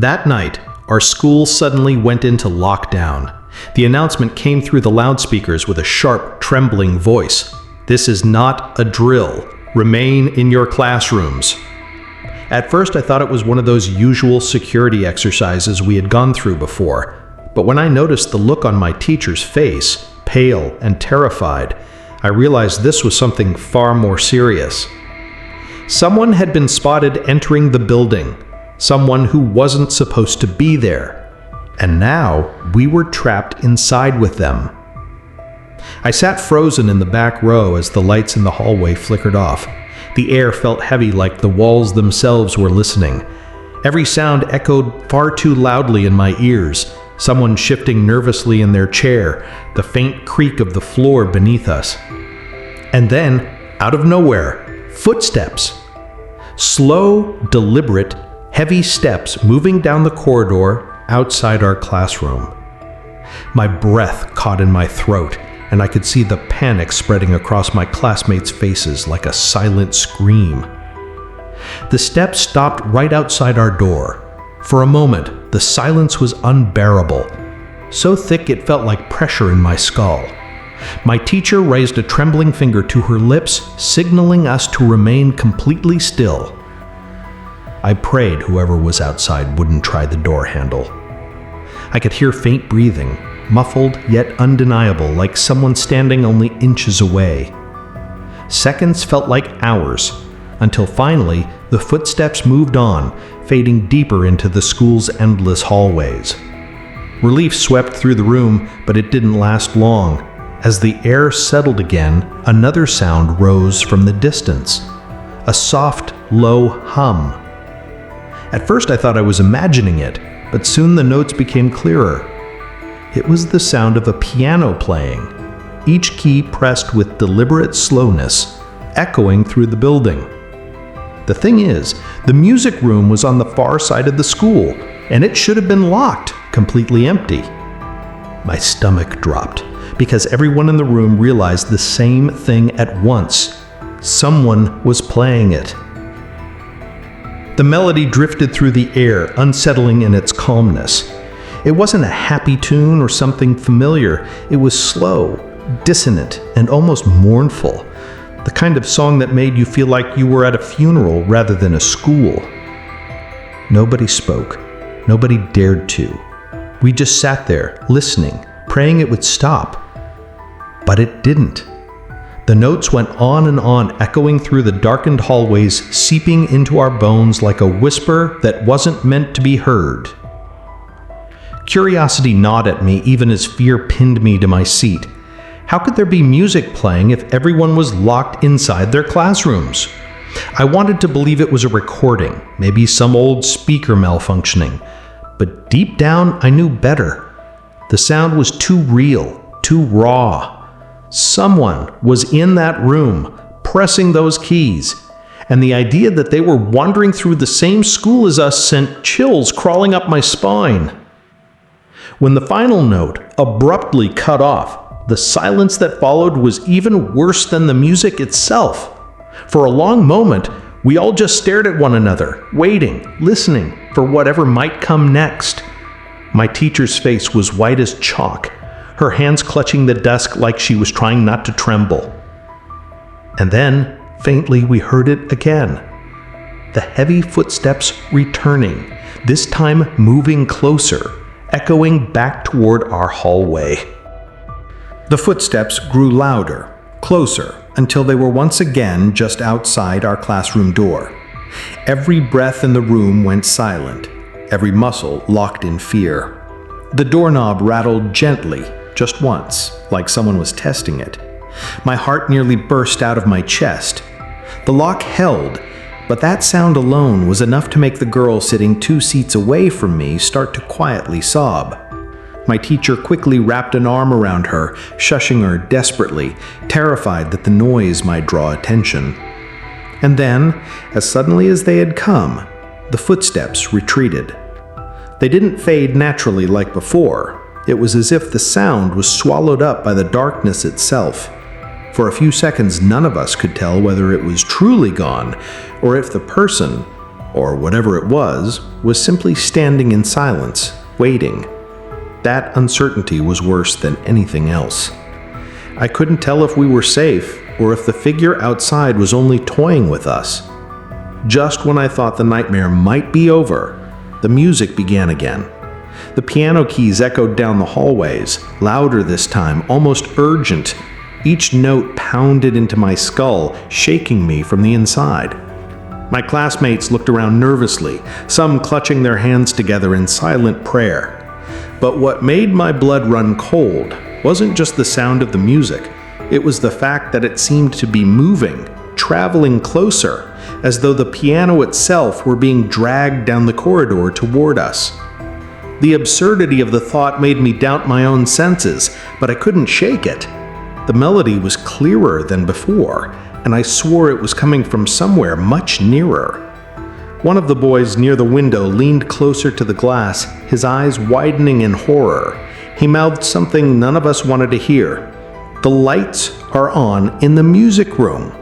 That night, our school suddenly went into lockdown. The announcement came through the loudspeakers with a sharp, trembling voice. "This is not a drill. Remain in your classrooms." At first, I thought it was one of those usual security exercises we had gone through before. But when I noticed the look on my teacher's face, pale and terrified, I realized this was something far more serious. Someone had been spotted entering the building, someone who wasn't supposed to be there. And now we were trapped inside with them. I sat frozen in the back row as the lights in the hallway flickered off. The air felt heavy, like the walls themselves were listening. Every sound echoed far too loudly in my ears. Someone shifting nervously in their chair, the faint creak of the floor beneath us. And then, out of nowhere, footsteps. Slow, deliberate, heavy steps moving down the corridor outside our classroom. My breath caught in my throat, and I could see the panic spreading across my classmates' faces like a silent scream. The steps stopped right outside our door. For a moment, the silence was unbearable, so thick it felt like pressure in my skull. My teacher raised a trembling finger to her lips, signaling us to remain completely still. I prayed whoever was outside wouldn't try the door handle. I could hear faint breathing, muffled yet undeniable, like someone standing only inches away. Seconds felt like hours, until finally the footsteps moved on, fading deeper into the school's endless hallways. Relief swept through the room, but it didn't last long. As the air settled again, another sound rose from the distance. A soft, low hum. At first I thought I was imagining it, but soon the notes became clearer. It was the sound of a piano playing, each key pressed with deliberate slowness, echoing through the building. The thing is, the music room was on the far side of the school, and it should have been locked, completely empty. My stomach dropped, because everyone in the room realized the same thing at once. Someone was playing it. The melody drifted through the air, unsettling in its calmness. It wasn't a happy tune or something familiar. It was slow, dissonant, and almost mournful. The kind of song that made you feel like you were at a funeral rather than a school. Nobody spoke. Nobody dared to. We just sat there, listening, praying it would stop. But it didn't. The notes went on and on, echoing through the darkened hallways, seeping into our bones like a whisper that wasn't meant to be heard. Curiosity gnawed at me even as fear pinned me to my seat. How could there be music playing if everyone was locked inside their classrooms? I wanted to believe it was a recording, maybe some old speaker malfunctioning. But deep down, I knew better. The sound was too real, too raw. Someone was in that room, pressing those keys. And the idea that they were wandering through the same school as us sent chills crawling up my spine. When the final note abruptly cut off, the silence that followed was even worse than the music itself. For a long moment, we all just stared at one another, waiting, listening for whatever might come next. My teacher's face was white as chalk, her hands clutching the desk like she was trying not to tremble. And then, faintly, we heard it again. The heavy footsteps returning, this time moving closer, echoing back toward our hallway. The footsteps grew louder, closer, until they were once again just outside our classroom door. Every breath in the room went silent, every muscle locked in fear. The doorknob rattled gently, just once, like someone was testing it. My heart nearly burst out of my chest. The lock held, but that sound alone was enough to make the girl sitting 2 seats away from me start to quietly sob. My teacher quickly wrapped an arm around her, shushing her desperately, terrified that the noise might draw attention. And then, as suddenly as they had come, the footsteps retreated. They didn't fade naturally like before. It was as if the sound was swallowed up by the darkness itself. For a few seconds, none of us could tell whether it was truly gone, or if the person, or whatever it was simply standing in silence, waiting. That uncertainty was worse than anything else. I couldn't tell if we were safe or if the figure outside was only toying with us. Just when I thought the nightmare might be over, the music began again. The piano keys echoed down the hallways, louder this time, almost urgent. Each note pounded into my skull, shaking me from the inside. My classmates looked around nervously, some clutching their hands together in silent prayer. But what made my blood run cold wasn't just the sound of the music. It was the fact that it seemed to be moving, traveling closer, as though the piano itself were being dragged down the corridor toward us. The absurdity of the thought made me doubt my own senses, but I couldn't shake it. The melody was clearer than before, and I swore it was coming from somewhere much nearer. One of the boys near the window leaned closer to the glass, his eyes widening in horror. He mouthed something none of us wanted to hear. "The lights are on in the music room."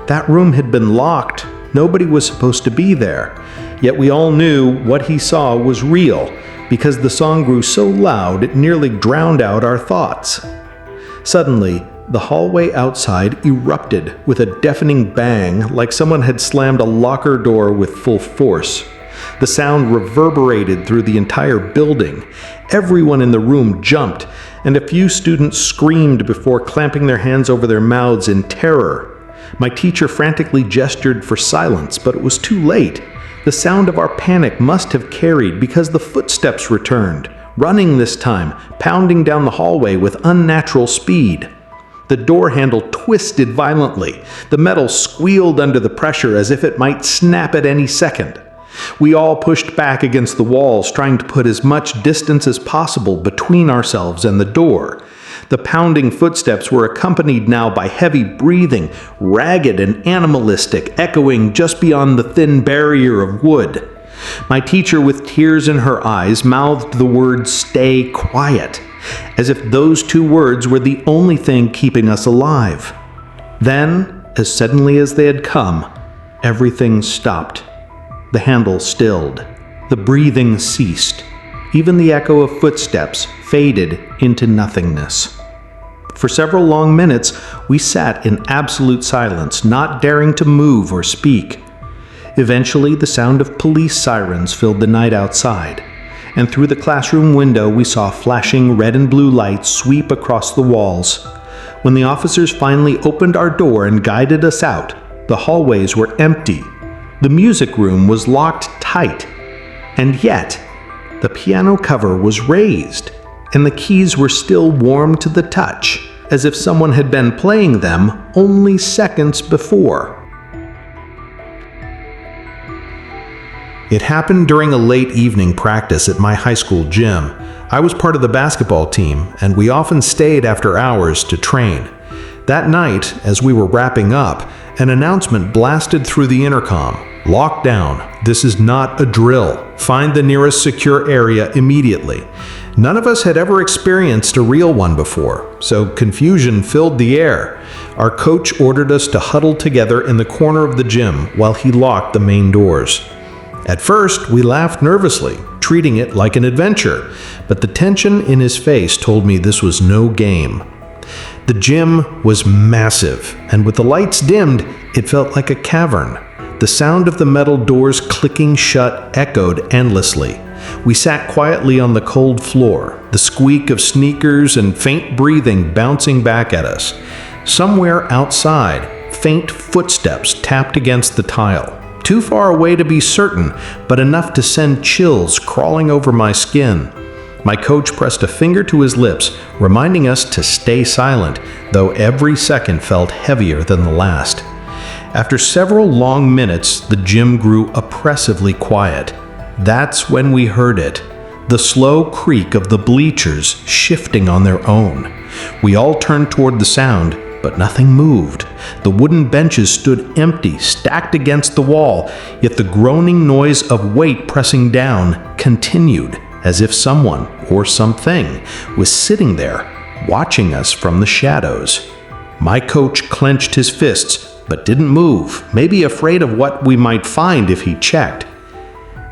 That room had been locked. Nobody was supposed to be there. Yet we all knew what he saw was real, because the song grew so loud it nearly drowned out our thoughts. Suddenly, the hallway outside erupted with a deafening bang, like someone had slammed a locker door with full force. The sound reverberated through the entire building. Everyone in the room jumped, and a few students screamed before clamping their hands over their mouths in terror. My teacher frantically gestured for silence, but it was too late. The sound of our panic must have carried because the footsteps returned, running this time, pounding down the hallway with unnatural speed. The door handle twisted violently. The metal squealed under the pressure as if it might snap at any second. We all pushed back against the walls, trying to put as much distance as possible between ourselves and the door. The pounding footsteps were accompanied now by heavy breathing, ragged and animalistic, echoing just beyond the thin barrier of wood. My teacher, with tears in her eyes, mouthed the word "stay quiet," as if those two words were the only thing keeping us alive. Then, as suddenly as they had come, everything stopped. The handle stilled. The breathing ceased. Even the echo of footsteps faded into nothingness. For several long minutes, we sat in absolute silence, not daring to move or speak. Eventually, the sound of police sirens filled the night outside, and through the classroom window we saw flashing red and blue lights sweep across the walls. When the officers finally opened our door and guided us out, the hallways were empty. The music room was locked tight, and yet the piano cover was raised, and the keys were still warm to the touch, as if someone had been playing them only seconds before. It happened during a late evening practice at my high school gym. I was part of the basketball team, and we often stayed after hours to train. That night, as we were wrapping up, an announcement blasted through the intercom. "Lockdown. This is not a drill. Find the nearest secure area immediately." None of us had ever experienced a real one before, so confusion filled the air. Our coach ordered us to huddle together in the corner of the gym while he locked the main doors. At first, we laughed nervously, treating it like an adventure, but the tension in his face told me this was no game. The gym was massive, and with the lights dimmed, it felt like a cavern. The sound of the metal doors clicking shut echoed endlessly. We sat quietly on the cold floor, the squeak of sneakers and faint breathing bouncing back at us. Somewhere outside, faint footsteps tapped against the tile. Too far away to be certain, but enough to send chills crawling over my skin. My coach pressed a finger to his lips, reminding us to stay silent, though every second felt heavier than the last. After several long minutes, the gym grew oppressively quiet. That's when we heard it, the slow creak of the bleachers shifting on their own. We all turned toward the sound, but nothing moved. The wooden benches stood empty, stacked against the wall, yet the groaning noise of weight pressing down continued, as if someone or something was sitting there, watching us from the shadows. My coach clenched his fists, but didn't move, maybe afraid of what we might find if he checked.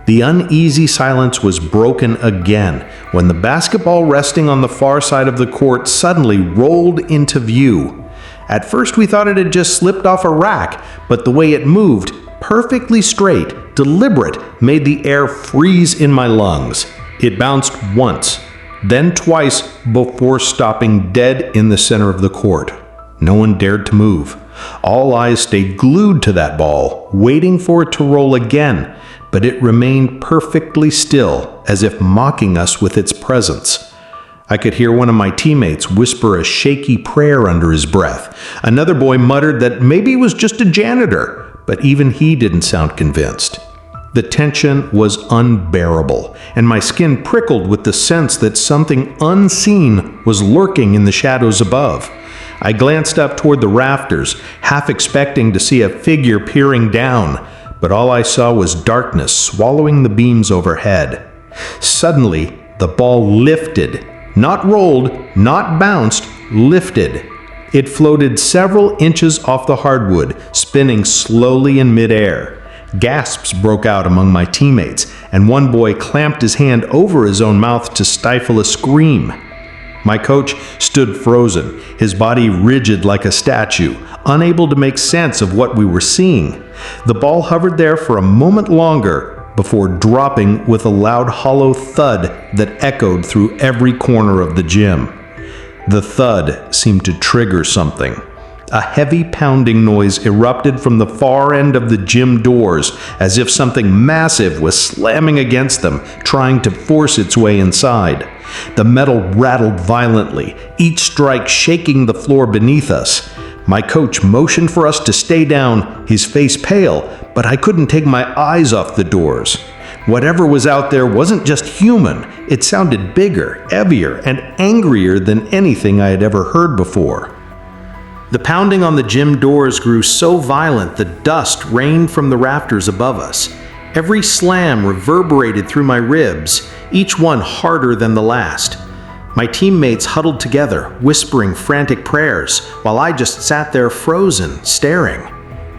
The uneasy silence was broken again when the basketball resting on the far side of the court suddenly rolled into view. At first we thought it had just slipped off a rack, but the way it moved, perfectly straight, deliberate, made the air freeze in my lungs. It bounced once, then twice before stopping dead in the center of the court. No one dared to move. All eyes stayed glued to that ball, waiting for it to roll again, but it remained perfectly still, as if mocking us with its presence. I could hear one of my teammates whisper a shaky prayer under his breath. Another boy muttered that maybe it was just a janitor, but even he didn't sound convinced. The tension was unbearable, and my skin prickled with the sense that something unseen was lurking in the shadows above. I glanced up toward the rafters, half expecting to see a figure peering down, but all I saw was darkness swallowing the beams overhead. Suddenly, the ball lifted. Not rolled, not bounced, lifted. It floated several inches off the hardwood, spinning slowly in midair. Gasps broke out among my teammates, and one boy clamped his hand over his own mouth to stifle a scream. My coach stood frozen, his body rigid like a statue, unable to make sense of what we were seeing. The ball hovered there for a moment longer before dropping with a loud hollow thud that echoed through every corner of the gym. The thud seemed to trigger something. A heavy pounding noise erupted from the far end of the gym doors, as if something massive was slamming against them, trying to force its way inside. The metal rattled violently, each strike shaking the floor beneath us. My coach motioned for us to stay down, his face pale, but I couldn't take my eyes off the doors. Whatever was out there wasn't just human. It sounded bigger, heavier, and angrier than anything I had ever heard before. The pounding on the gym doors grew so violent the dust rained from the rafters above us. Every slam reverberated through my ribs, each one harder than the last. My teammates huddled together, whispering frantic prayers, while I just sat there frozen, staring.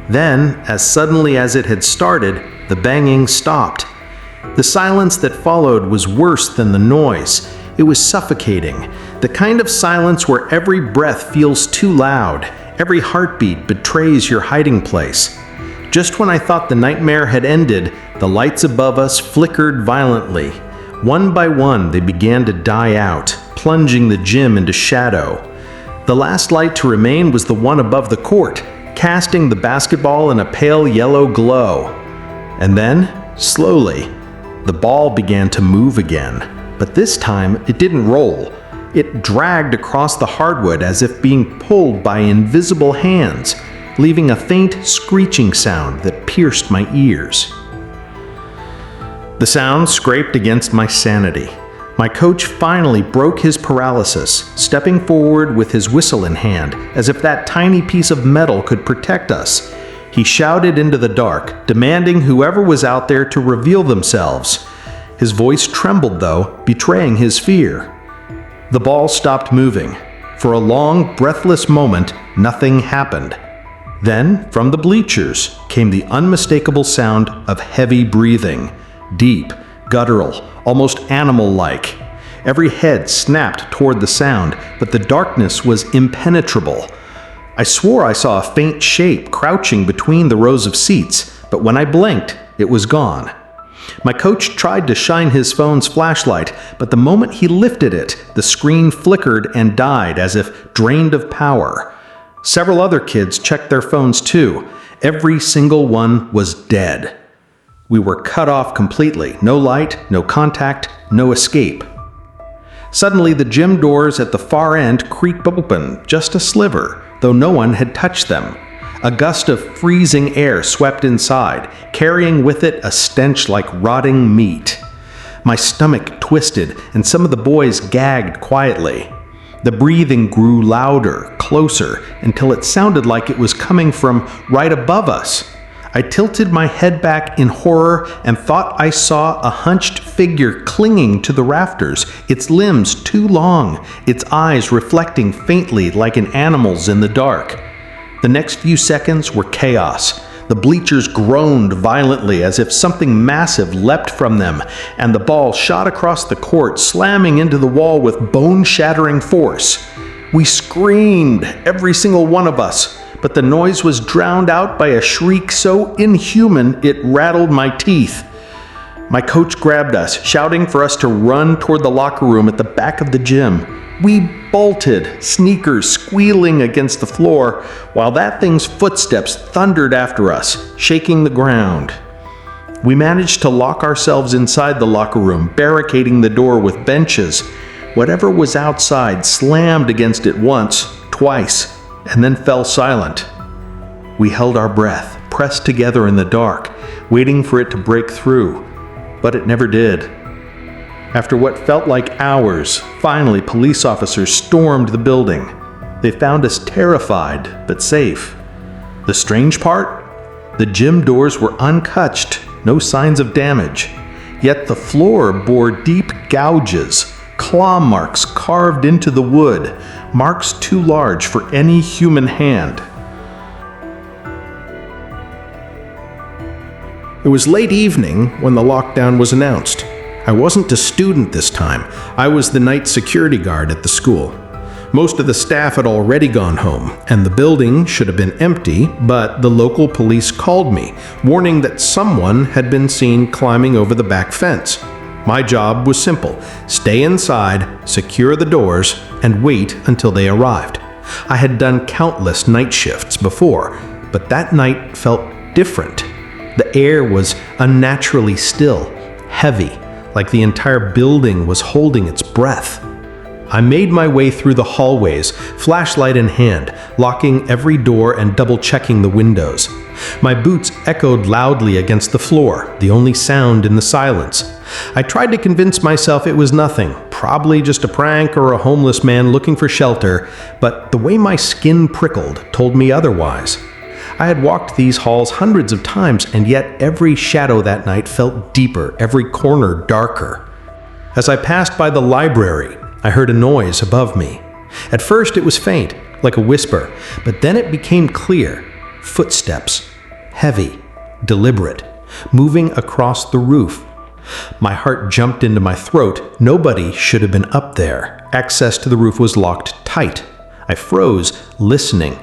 Then, as suddenly as it had started, the banging stopped. The silence that followed was worse than the noise. It was suffocating, the kind of silence where every breath feels too loud, every heartbeat betrays your hiding place. Just when I thought the nightmare had ended, the lights above us flickered violently. One by one, they began to die out, plunging the gym into shadow. The last light to remain was the one above the court, casting the basketball in a pale yellow glow. And then, slowly, the ball began to move again. But this time, it didn't roll. It dragged across the hardwood as if being pulled by invisible hands, leaving a faint screeching sound that pierced my ears. The sound scraped against my sanity. My coach finally broke his paralysis, stepping forward with his whistle in hand, as if that tiny piece of metal could protect us. He shouted into the dark, demanding whoever was out there to reveal themselves. His voice trembled, though, betraying his fear. The ball stopped moving. For a long, breathless moment, nothing happened. Then, from the bleachers, came the unmistakable sound of heavy breathing, deep, guttural, almost animal-like. Every head snapped toward the sound, but the darkness was impenetrable. I swore I saw a faint shape crouching between the rows of seats, but when I blinked, it was gone. My coach tried to shine his phone's flashlight, but the moment he lifted it, the screen flickered and died as if drained of power. Several other kids checked their phones too. Every single one was dead. We were cut off completely. No light, no contact, no escape. Suddenly, the gym doors at the far end creaked open, just a sliver, though no one had touched them. A gust of freezing air swept inside, carrying with it a stench like rotting meat. My stomach twisted, and some of the boys gagged quietly. The breathing grew louder, closer, until it sounded like it was coming from right above us. I tilted my head back in horror and thought I saw a hunched figure clinging to the rafters, its limbs too long, its eyes reflecting faintly like an animal's in the dark. The next few seconds were chaos. The bleachers groaned violently as if something massive leapt from them, and the ball shot across the court, slamming into the wall with bone-shattering force. We screamed, every single one of us, but the noise was drowned out by a shriek so inhuman it rattled my teeth. My coach grabbed us, shouting for us to run toward the locker room at the back of the gym. We bolted, sneakers squealing against the floor, while that thing's footsteps thundered after us, shaking the ground. We managed to lock ourselves inside the locker room, barricading the door with benches. Whatever was outside slammed against it once, twice, and then fell silent. We held our breath, pressed together in the dark, waiting for it to break through, but it never did. After what felt like hours, finally police officers stormed the building. They found us terrified, but safe. The strange part? The gym doors were untouched, no signs of damage. Yet the floor bore deep gouges, claw marks carved into the wood, marks too large for any human hand. It was late evening when the lockdown was announced. I wasn't a student this time. I was the night security guard at the school. Most of the staff had already gone home, and the building should have been empty, but the local police called me, warning that someone had been seen climbing over the back fence. My job was simple: stay inside, secure the doors, and wait until they arrived. I had done countless night shifts before, but that night felt different. The air was unnaturally still, heavy, like the entire building was holding its breath. I made my way through the hallways, flashlight in hand, locking every door and double-checking the windows. My boots echoed loudly against the floor, the only sound in the silence. I tried to convince myself it was nothing, probably just a prank or a homeless man looking for shelter, but the way my skin prickled told me otherwise. I had walked these halls hundreds of times, and yet every shadow that night felt deeper, every corner darker. As I passed by the library, I heard a noise above me. At first it was faint, like a whisper, but then it became clear. Footsteps, heavy, deliberate, moving across the roof. My heart jumped into my throat. Nobody should have been up there. Access to the roof was locked tight. I froze, listening.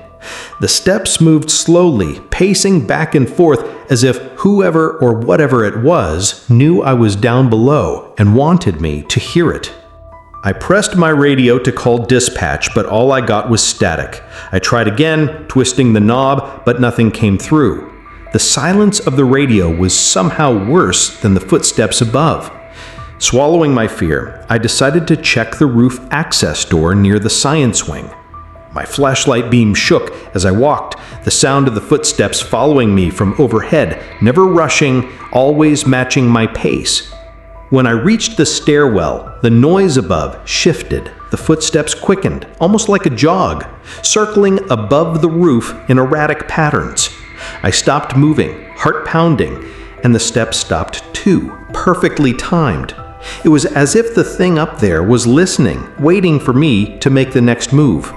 The steps moved slowly, pacing back and forth as if whoever or whatever it was knew I was down below and wanted me to hear it. I pressed my radio to call dispatch, but all I got was static. I tried again, twisting the knob, but nothing came through. The silence of the radio was somehow worse than the footsteps above. Swallowing my fear, I decided to check the roof access door near the science wing. My flashlight beam shook as I walked, the sound of the footsteps following me from overhead, never rushing, always matching my pace. When I reached the stairwell, the noise above shifted. The footsteps quickened, almost like a jog, circling above the roof in erratic patterns. I stopped moving, heart pounding, and the steps stopped too, perfectly timed. It was as if the thing up there was listening, waiting for me to make the next move.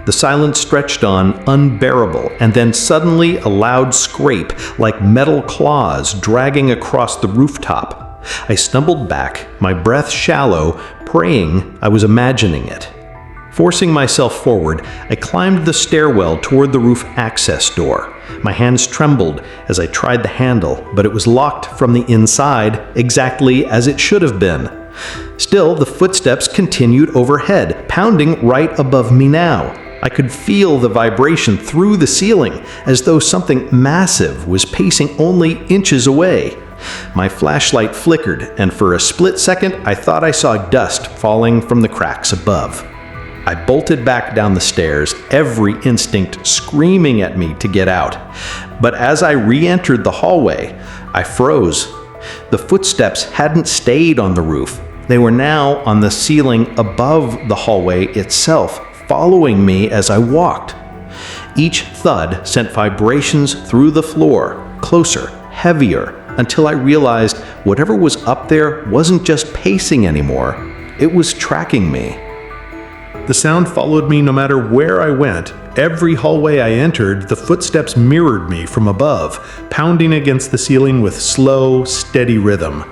The silence stretched on, unbearable, and then suddenly a loud scrape, like metal claws dragging across the rooftop. I stumbled back, my breath shallow, praying I was imagining it. Forcing myself forward, I climbed the stairwell toward the roof access door. My hands trembled as I tried the handle, but it was locked from the inside, exactly as it should have been. Still, the footsteps continued overhead, pounding right above me now. I could feel the vibration through the ceiling, as though something massive was pacing only inches away. My flashlight flickered, and for a split second, I thought I saw dust falling from the cracks above. I bolted back down the stairs, every instinct screaming at me to get out. But as I re-entered the hallway, I froze. The footsteps hadn't stayed on the roof. They were now on the ceiling above the hallway itself, following me as I walked. Each thud sent vibrations through the floor, closer, heavier, until I realized whatever was up there wasn't just pacing anymore. It was tracking me. The sound followed me no matter where I went, Every hallway I entered, the footsteps mirrored me from above, pounding against the ceiling with slow, steady rhythm.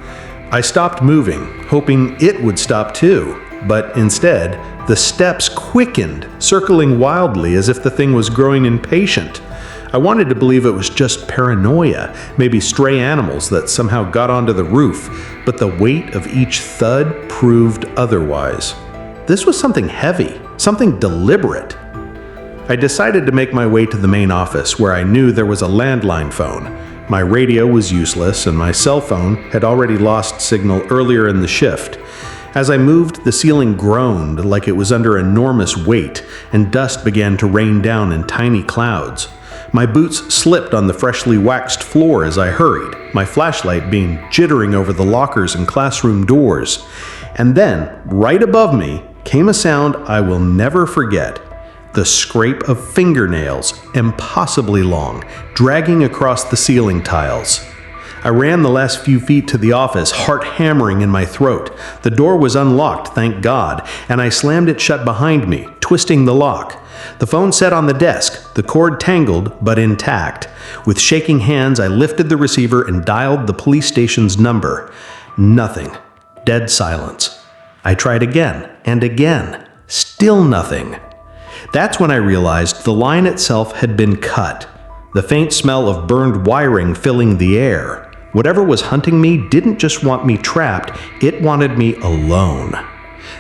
I stopped moving, hoping it would stop too, but instead, the steps quickened, circling wildly as if the thing was growing impatient. I wanted to believe it was just paranoia, maybe stray animals that somehow got onto the roof, but the weight of each thud proved otherwise. This was something heavy, something deliberate. I decided to make my way to the main office, where I knew there was a landline phone. My radio was useless, and my cell phone had already lost signal earlier in the shift. As I moved, the ceiling groaned like it was under enormous weight, and dust began to rain down in tiny clouds. My boots slipped on the freshly waxed floor as I hurried, my flashlight beam jittering over the lockers and classroom doors. And then, right above me, came a sound I will never forget. The scrape of fingernails, impossibly long, dragging across the ceiling tiles. I ran the last few feet to the office, heart hammering in my throat. The door was unlocked, thank God, and I slammed it shut behind me, twisting the lock. The phone sat on the desk, the cord tangled but intact. With shaking hands, I lifted the receiver and dialed the police station's number. Nothing. Dead silence. I tried again and again. Still nothing. That's when I realized the line itself had been cut. The faint smell of burned wiring filling the air. Whatever was hunting me didn't just want me trapped, it wanted me alone.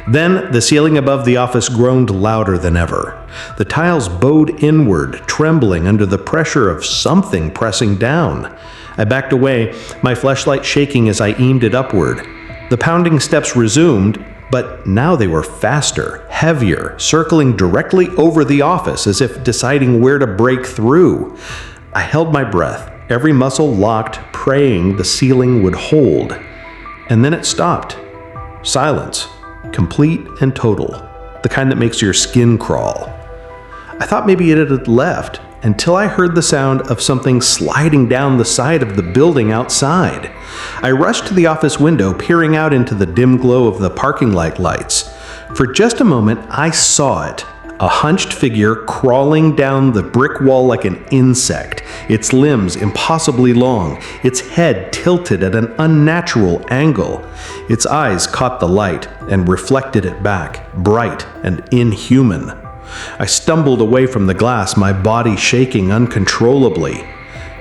Then the ceiling above the office groaned louder than ever. The tiles bowed inward, trembling under the pressure of something pressing down. I backed away, my flashlight shaking as I aimed it upward. The pounding steps resumed, but now they were faster, heavier, circling directly over the office as if deciding where to break through. I held my breath, every muscle locked, praying the ceiling would hold. And then it stopped. Silence. Complete and total, the kind that makes your skin crawl. I thought maybe it had left until I heard the sound of something sliding down the side of the building outside. I rushed to the office window, peering out into the dim glow of the parking lot lights. For just a moment, I saw it. A hunched figure crawling down the brick wall like an insect, its limbs impossibly long, its head tilted at an unnatural angle. Its eyes caught the light and reflected it back, bright and inhuman. I stumbled away from the glass, my body shaking uncontrollably.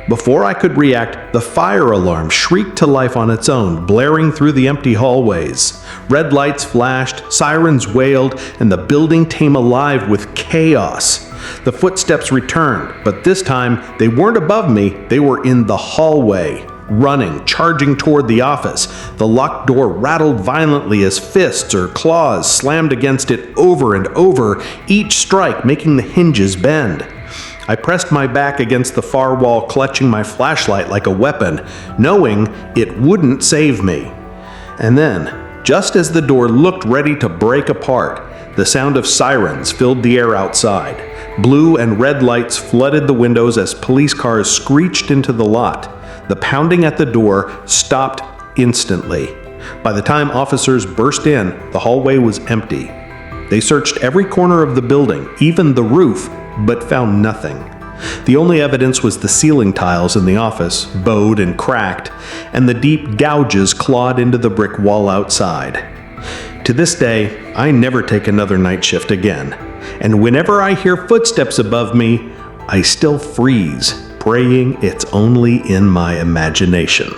Before I could react, the fire alarm shrieked to life on its own, blaring through the empty hallways. Red lights flashed, sirens wailed, and the building came alive with chaos. The footsteps returned, but this time they weren't above me, they were in the hallway. Running, charging toward the office. The locked door rattled violently as fists or claws slammed against it over and over, each strike making the hinges bend. I pressed my back against the far wall, clutching my flashlight like a weapon, knowing it wouldn't save me. And then, just as the door looked ready to break apart, the sound of sirens filled the air outside. Blue and red lights flooded the windows as police cars screeched into the lot. The pounding at the door stopped instantly. By the time officers burst in, the hallway was empty. They searched every corner of the building, even the roof, but found nothing. The only evidence was the ceiling tiles in the office, bowed and cracked, and the deep gouges clawed into the brick wall outside. To this day, I never take another night shift again, and whenever I hear footsteps above me, I still freeze, praying it's only in my imagination.